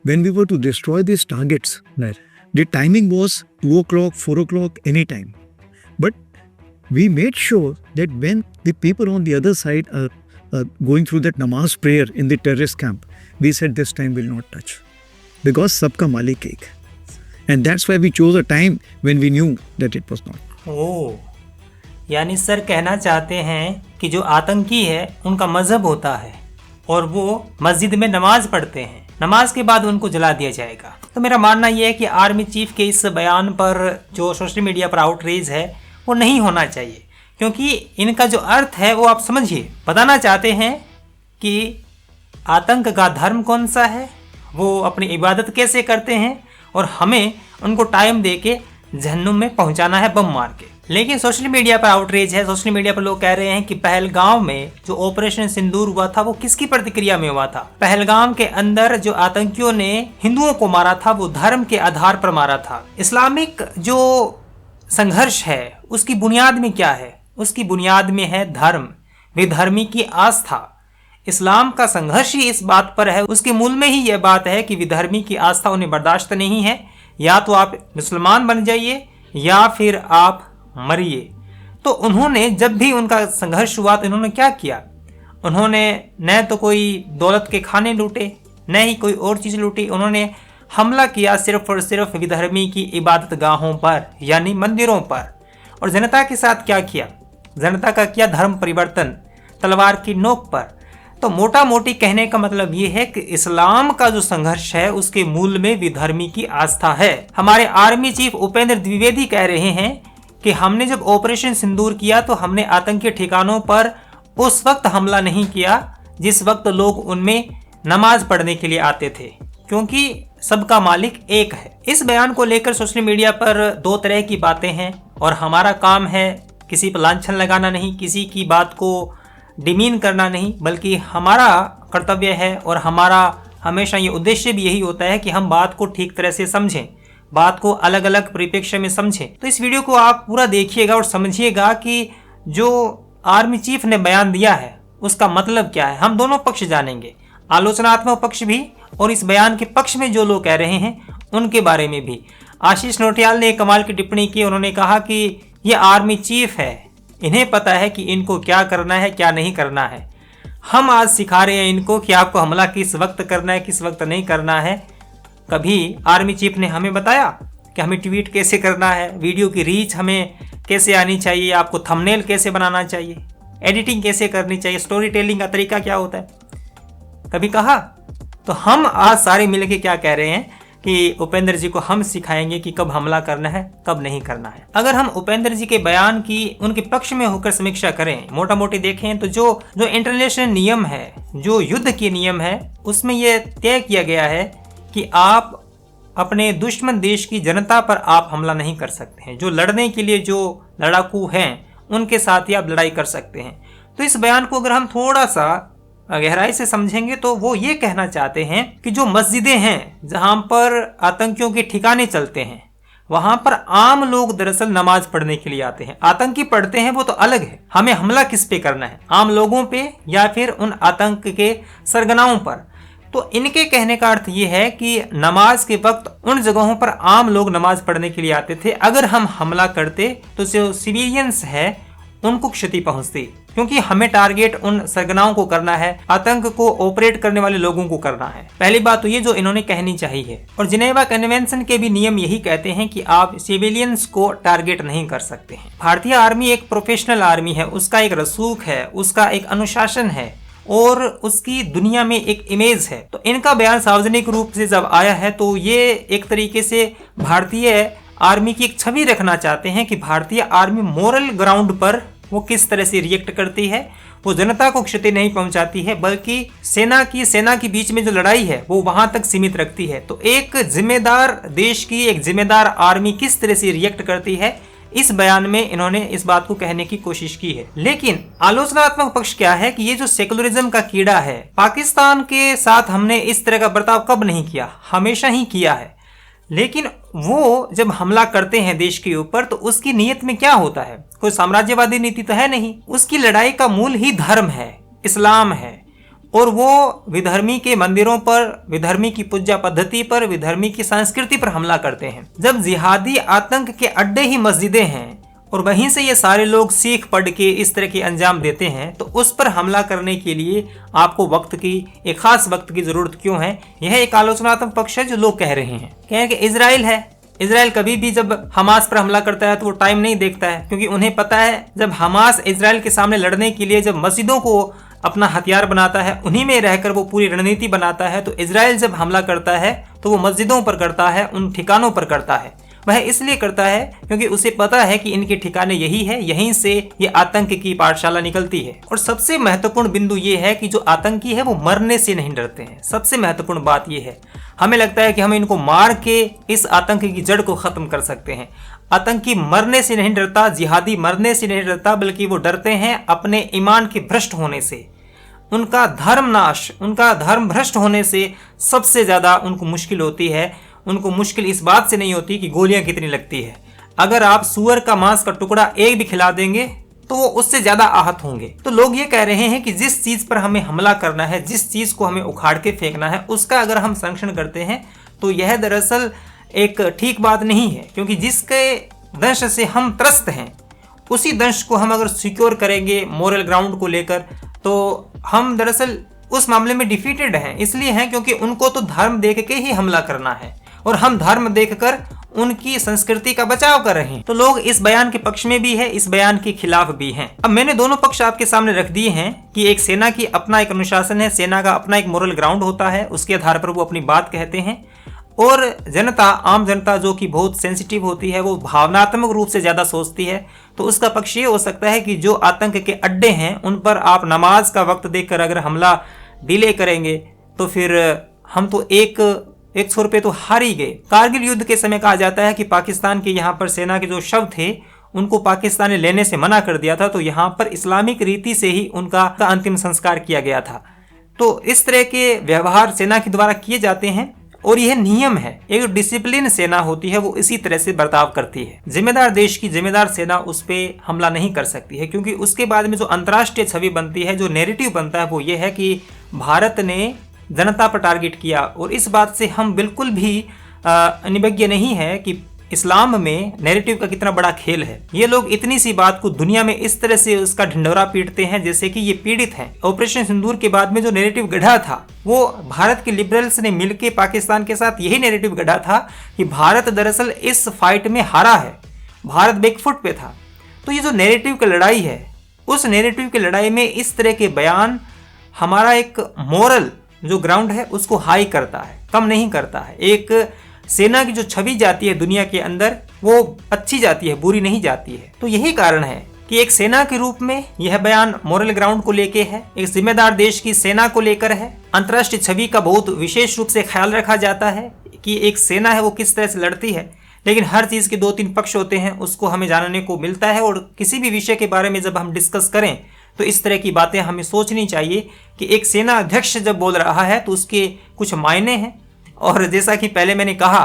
when we were to destroy these targets, Right. the timing was 2 o'clock, 4 o'clock, anytime. But we made sure that when the people on the other side are going through that namaz prayer in the terrorist camp, we said this time will not touch. Because sabka malik ek. And that's why we chose a time when we knew that it was not. ओह, यानी sir कहना चाहते हैं कि जो आतंकी है उनका मजहब होता है और वो मस्जिद में नमाज पढ़ते हैं, नमाज के बाद उनको जला दिया जाएगा। तो मेरा मानना यह है कि आर्मी चीफ के इस बयान पर जो सोशल मीडिया पर आउटरीच है वो नहीं होना चाहिए, क्योंकि इनका जो अर्थ है वो आप समझिए, बताना चाहते हैं कि आतंक का धर्म कौन सा है, वो अपनी इबादत कैसे करते हैं और हमें उनको टाइम दे के जहन्नुम में पहुंचाना है बम मार के। लेकिन सोशल मीडिया पर आउटरीच है, सोशल मीडिया पर लोग कह रहे हैं कि पहलगाम में जो ऑपरेशन सिंदूर हुआ था वो किसकी प्रतिक्रिया में हुआ था। पहलगाम के अंदर जो आतंकियों ने हिंदुओं को मारा था वो धर्म के आधार पर मारा था। इस्लामिक जो संघर्ष है उसकी बुनियाद में क्या है? उसकी बुनियाद में है धर्म, विधर्मी की आस्था। इस्लाम का संघर्ष ही इस बात पर है, उसके मूल में ही यह बात है कि विधर्मी की आस्था उन्हें बर्दाश्त नहीं है, या तो आप मुसलमान बन जाइए या फिर आप मरिए। तो उन्होंने जब भी उनका संघर्ष हुआ तो इन्होंने क्या किया? उन्होंने न तो कोई दौलत के खाने लूटे, न ही कोई और चीज़ लूटी, उन्होंने हमला किया सिर्फ और सिर्फ विधर्मी की इबादत गाहों पर यानी मंदिरों पर। और जनता के साथ क्या किया? जनता का किया धर्म परिवर्तन तलवार की नोक पर। तो मोटा मोटी कहने का मतलब ये है कि इस्लाम का जो संघर्ष है उसके मूल में विधर्मी की आस्था है। हमारे आर्मी चीफ उपेंद्र द्विवेदी कह रहे हैं कि हमने जब ऑपरेशन सिंदूर किया तो हमने आतंकी ठिकानों पर उस वक्त हमला नहीं किया जिस वक्त लोग उनमें नमाज पढ़ने के लिए आते थे, क्योंकि सबका मालिक एक है। इस बयान को लेकर सोशल मीडिया पर दो तरह की बातें हैं और हमारा काम है किसी पर लांछन लगाना नहीं, किसी की बात को डिमीन करना नहीं, बल्कि हमारा कर्तव्य है और हमारा हमेशा ये उद्देश्य भी यही होता है कि हम बात को ठीक तरह से समझें, बात को अलग अलग परिप्रेक्ष्य में समझें। तो इस वीडियो को आप पूरा देखिएगा और समझिएगा कि जो आर्मी चीफ ने बयान दिया है उसका मतलब क्या है। हम दोनों पक्ष जानेंगे, आलोचनात्मक पक्ष भी और इस बयान के पक्ष में जो लोग कह रहे हैं उनके बारे में भी। आशीष नोटियाल ने एक कमाल की टिप्पणी की, उन्होंने कहा कि ये आर्मी चीफ है, इन्हें पता है कि इनको क्या करना है क्या नहीं करना है। हम आज सिखा रहे हैं इनको कि आपको हमला किस वक्त करना है किस वक्त नहीं करना है। कभी आर्मी चीफ ने हमें बताया कि हमें ट्वीट कैसे करना है, वीडियो की रीच हमें कैसे आनी चाहिए, आपको थंबनेल कैसे बनाना चाहिए, एडिटिंग कैसे करनी चाहिए, स्टोरी टेलिंग का तरीका क्या होता है, कभी कहा? तो हम आज सारे मिलके क्या कह रहे हैं कि उपेंद्र जी को हम सिखाएंगे कि कब हमला करना है कब नहीं करना है। अगर हम उपेंद्र जी के बयान की उनके पक्ष में होकर समीक्षा करें, मोटा मोटी देखें, तो जो इंटरनेशनल नियम है, जो युद्ध के नियम है, उसमें यह तय किया गया है कि आप अपने दुश्मन देश की जनता पर आप हमला नहीं कर सकते हैं। जो लड़ने के लिए जो लड़ाकू हैं उनके साथ ही आप लड़ाई कर सकते हैं। तो इस बयान को अगर हम थोड़ा सा गहराई से समझेंगे तो वो ये कहना चाहते हैं कि जो मस्जिदें हैं जहां पर आतंकियों के ठिकाने चलते हैं वहां पर आम लोग दरअसल नमाज पढ़ने के लिए आते हैं। आतंकी पढ़ते हैं वो तो अलग है, हमें हमला किस पे करना है, आम लोगों पे या फिर उन आतंक के सरगनाओं पर। तो इनके कहने का अर्थ ये है कि नमाज के वक्त उन जगहों पर आम लोग नमाज पढ़ने के लिए आते थे, अगर हम हमला करते तो जो सिविलियंस है उनको क्षति पहुंचती, क्योंकि हमें टारगेट उन सरगनाओं को करना है, आतंक को ऑपरेट करने वाले लोगों को करना है। पहली बात तो ये जो इन्होंने कहनी चाहिए। और जिनेवा कन्वेंशन के भी नियम यही कहते हैं कि आप सिविलियंस को टारगेट नहीं कर सकते हैं। भारतीय आर्मी एक प्रोफेशनल आर्मी है, उसका एक रसूख है, उसका एक अनुशासन है और उसकी दुनिया में एक इमेज है। तो इनका बयान सार्वजनिक रूप से जब आया है तो ये एक तरीके से भारतीय आर्मी की एक छवि रखना चाहते हैं कि भारतीय आर्मी मोरल ग्राउंड पर वो किस तरह से रिएक्ट करती है, वो जनता को क्षति नहीं पहुंचाती है, बल्कि सेना की बीच में जो लड़ाई है वो वहां तक सीमित रखती है। तो एक जिम्मेदार देश की, एक जिम्मेदार आर्मी किस तरह से रिएक्ट करती है, इस बयान में इन्होंने इस बात को कहने की कोशिश की है। लेकिन आलोचनात्मक पक्ष क्या है कि ये जो सेकुलरिज्म का कीड़ा है, पाकिस्तान के साथ हमने इस तरह का बर्ताव कब नहीं किया, हमेशा ही किया है। लेकिन वो जब हमला करते हैं देश के ऊपर तो उसकी नीयत में क्या होता है, कोई साम्राज्यवादी नीति तो है नहीं, उसकी लड़ाई का मूल ही धर्म है, इस्लाम है। और वो विधर्मी के मंदिरों पर, विधर्मी की पूजा पद्धति पर, विधर्मी की संस्कृति पर हमला करते हैं। जब जिहादी आतंक के अड्डे ही मस्जिदें हैं और वहीं से ये सारे लोग सीख पढ़ के इस तरह के अंजाम देते हैं, तो उस पर हमला करने के लिए आपको वक्त की, एक खास वक्त की जरूरत क्यों है? यह एक आलोचनात्मक पक्ष है जो लोग कह रहे हैं। कहें कि इजराइल है, इजराइल कभी भी जब हमास पर हमला करता है तो वो टाइम नहीं देखता है, क्योंकि उन्हें पता है जब हमास इजराइल के सामने लड़ने के लिए जब मस्जिदों को अपना हथियार बनाता है, उन्हीं में रहकर वो पूरी रणनीति बनाता है, तो इजराइल जब हमला करता है तो वो मस्जिदों पर करता है, उन ठिकानों पर करता है। वह इसलिए करता है क्योंकि उसे पता है कि इनके ठिकाने यही है, यहीं से ये आतंक की पाठशाला निकलती है। और सबसे महत्वपूर्ण बिंदु ये है कि जो आतंकी है वो मरने से नहीं डरते हैं। सबसे महत्वपूर्ण बात ये है, हमें लगता है कि हम इनको मार के इस आतंक की जड़ को खत्म कर सकते हैं। आतंकी मरने से नहीं डरता, जिहादी मरने से नहीं डरता, बल्कि वो डरते हैं अपने ईमान के भ्रष्ट होने से। उनका धर्म नाश, उनका धर्म भ्रष्ट होने से सबसे ज्यादा उनको मुश्किल होती है। उनको मुश्किल इस बात से नहीं होती कि गोलियां कितनी लगती है। अगर आप सुअर का मांस का टुकड़ा एक भी खिला देंगे तो वो उससे ज्यादा आहत होंगे। तो लोग ये कह रहे हैं कि जिस चीज पर हमें हमला करना है, जिस चीज को हमें उखाड़ के फेंकना है, उसका अगर हम संरक्षण करते हैं तो यह दरअसल एक ठीक बात नहीं है, क्योंकि जिसके दंश से हम त्रस्त हैं उसी दंश को हम अगर सिक्योर करेंगे मोरल ग्राउंड को लेकर, तो हम दरअसल उस मामले में डिफीटेड हैं। इसलिए हैं क्योंकि उनको तो धर्म देख के ही हमला करना है और हम धर्म देखकर उनकी संस्कृति का बचाव कर रहे हैं। तो लोग इस बयान के पक्ष में भी है, इस बयान के खिलाफ भी हैं। अब मैंने दोनों पक्ष आपके सामने रख दिए हैं कि एक सेना की अपना एक अनुशासन है, सेना का अपना एक मोरल ग्राउंड होता है, उसके आधार पर वो अपनी बात कहते हैं। और जनता, आम जनता जो कि बहुत सेंसिटिव होती है, वो भावनात्मक रूप से ज्यादा सोचती है, तो उसका पक्ष ये हो सकता है कि जो आतंक के अड्डे हैं उन पर आप नमाज का वक्त देखकर अगर हमला डिले करेंगे तो फिर हम तो एक छोर पे तो हार ही गए। कारगिल युद्ध के समय कहा जाता है कि पाकिस्तान के यहाँ पर सेना के जो शव थे उनको पाकिस्तान ने लेने से मना कर दिया था, तो यहाँ पर इस्लामिक रीति से ही उनका अंतिम संस्कार किया गया था। तो इस तरह के व्यवहार सेना के द्वारा किए जाते हैं और यह नियम है। एक डिसिप्लिन सेना होती है वो इसी तरह से बर्ताव करती है। जिम्मेदार देश की जिम्मेदार सेना उस पर हमला नहीं कर सकती है, क्योंकि उसके बाद में जो अंतर्राष्ट्रीय छवि बनती है, जो नैरेटिव बनता है, वो ये है कि भारत ने जनता पर टारगेट किया। और इस बात से हम बिल्कुल भी अनिज्ञ नहीं है कि इस्लाम में नैरेटिव का कितना बड़ा खेल है। ये लोग इतनी सी बात को दुनिया में इस तरह से उसका ढिंढोरा पीटते हैं जैसे कि ये पीड़ित हैं। ऑपरेशन सिंदूर के बाद में जो नैरेटिव गढ़ा था वो भारत के लिबरल्स ने मिलकर पाकिस्तान के साथ यही नैरेटिव गढ़ा था कि भारत दरअसल इस फाइट में हारा है, भारत बैकफुट पे था। तो ये जो नैरेटिव की लड़ाई है, उस नैरेटिव की लड़ाई में इस तरह के बयान हमारा एक मोरल जो ग्राउंड है उसको हाई करता है, कम नहीं करता है। एक सेना की जो छवि जाती है दुनिया के अंदर वो अच्छी जाती है, बुरी नहीं जाती है। तो यही कारण है कि एक सेना के रूप में यह बयान मोरल ग्राउंड को लेके है, एक जिम्मेदार देश की सेना को लेकर है। अंतर्राष्ट्रीय छवि का बहुत विशेष रूप से ख्याल रखा जाता है कि एक सेना है वो किस तरह से लड़ती है, लेकिन हर चीज के 2-3 पक्ष होते हैं, उसको हमें जानने को मिलता है। और किसी भी विषय के बारे में जब हम डिस्कस करें तो इस तरह की बातें हमें सोचनी चाहिए कि एक सेना अध्यक्ष जब बोल रहा है तो उसके कुछ मायने हैं। और जैसा कि पहले मैंने कहा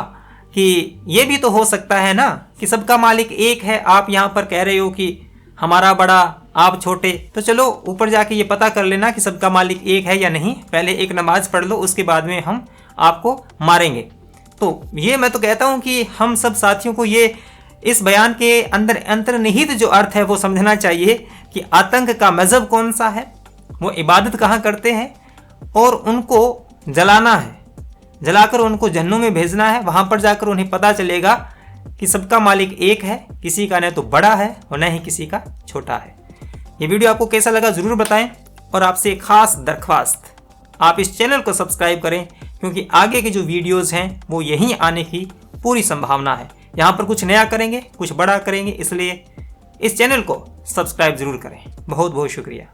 कि ये भी तो हो सकता है ना कि सबका मालिक एक है। आप यहाँ पर कह रहे हो कि हमारा बड़ा आप छोटे, तो चलो ऊपर जाके ये पता कर लेना कि सबका मालिक एक है या नहीं। पहले एक नमाज पढ़ लो, उसके बाद में हम आपको मारेंगे। तो ये मैं तो कहता हूँ कि हम सब साथियों को ये इस बयान के अंदर अंतर्निहित जो अर्थ है वो समझना चाहिए कि आतंक का मजहब कौन सा है, वो इबादत कहाँ करते हैं, और उनको जलाना है, जलाकर उनको जहन्नुम में भेजना है। वहां पर जाकर उन्हें पता चलेगा कि सबका मालिक एक है, किसी का न तो बड़ा है और न ही किसी का छोटा है। ये वीडियो आपको कैसा लगा जरूर बताएं, और आपसे एक खास दरख्वास्त, आप इस चैनल को सब्सक्राइब करें, क्योंकि आगे के जो वीडियोस हैं वो यहीं आने की पूरी संभावना है। यहाँ पर कुछ नया करेंगे, कुछ बड़ा करेंगे, इसलिए इस चैनल को सब्सक्राइब जरूर करें। बहुत बहुत शुक्रिया।